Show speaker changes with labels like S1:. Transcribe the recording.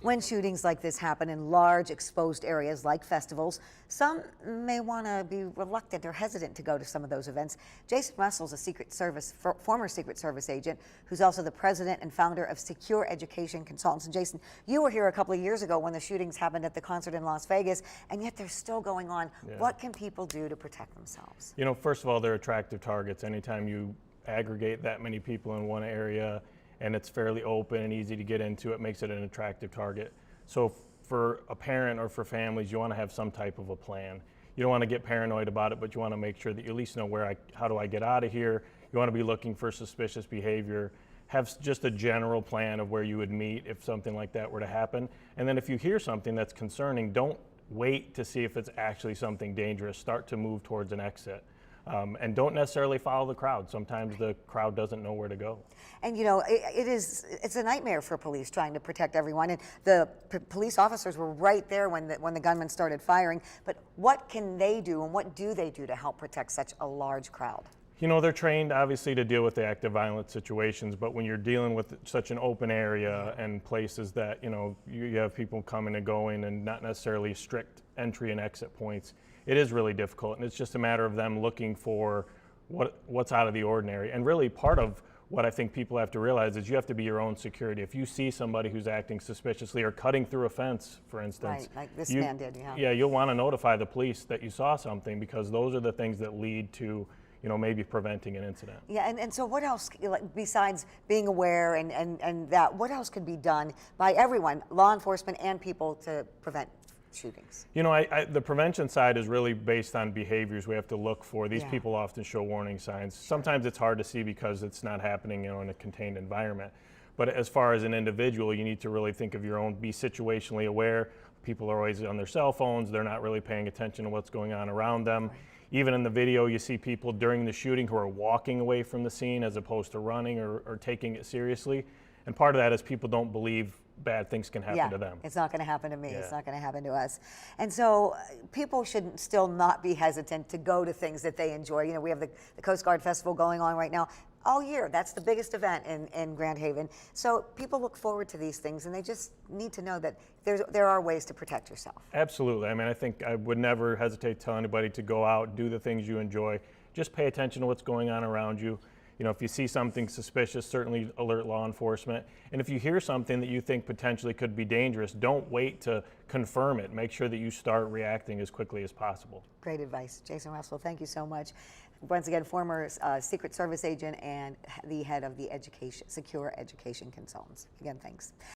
S1: When shootings like this happen in large exposed areas like festivals, some may want to be reluctant or hesitant to go to some of those events. Jason Russell's a former Secret Service agent who's also the president and founder of Secure Education Consultants. And Jason, you were here a couple of years ago when the shootings happened at the concert in Las Vegas, and yet they're still going on.
S2: Yeah.
S1: What can people do to protect themselves?
S2: You know, first of all, they're attractive targets. Anytime you aggregate that many people in one area and it's fairly open and easy to get into, it makes it an attractive target. So for a parent or for families, you want to have some type of a plan. You don't want to get paranoid about it, but you want to make sure that you at least know how do I get out of here. You want to be looking for suspicious behavior. Have just a general plan of where you would meet if something like that were to happen. And then if you hear something that's concerning, don't wait to see if it's actually something dangerous. Start to move towards an exit. And don't necessarily follow the crowd. Sometimes the crowd doesn't know where to go.
S1: And you know, it's a nightmare for police trying to protect everyone. And the police officers were right there when the gunman started firing. But what can they do, and what do they do to help protect such a large crowd?
S2: You know, they're trained obviously to deal with the active violence situations, but when you're dealing with such an open area and places that, you know, you have people coming and going and not necessarily strict entry and exit points, it is really difficult. And it's just a matter of them looking for what's out of the ordinary. And really part of what I think people have to realize is you have to be your own security. If you see somebody who's acting suspiciously or cutting through a fence, for instance.
S1: Right, like this man did, yeah.
S2: Yeah, you'll want to notify the police that you saw something, because those are the things that lead to, you know, maybe preventing an incident.
S1: Yeah, and so what else, like, besides being aware and that, what else could be done by everyone, law enforcement and people, to prevent shootings?
S2: You know, the prevention side is really based on behaviors we have to look for. These people often show warning signs. Sometimes it's hard to see because it's not happening, you know, in a contained environment. But as far as an individual, you need to really think of your own, be situationally aware. People are always on their cell phones. They're not really paying attention to what's going on around them. Right. Even in the video, you see people during the shooting who are walking away from the scene as opposed to running or taking it seriously. And part of that is people don't believe bad things can happen to them.
S1: It's not going to happen to me. It's not going to happen to us. And so people should still not be hesitant to go to things that they enjoy. You know, we have the Coast Guard Festival going on right now all year. That's the biggest event in Grand Haven. So people look forward to these things, and they just need to know that there are ways to protect yourself.
S2: Absolutely. I mean, I think I would never hesitate to tell anybody to go out, do the things you enjoy. Just pay attention to what's going on around you. You know, if you see something suspicious, certainly alert law enforcement. And if you hear something that you think potentially could be dangerous, don't wait to confirm it. Make sure that you start reacting as quickly as possible.
S1: Great advice. Jason Russell, thank you so much. Once again, former Secret Service agent and the head of the Secure Education Consultants. Again, thanks.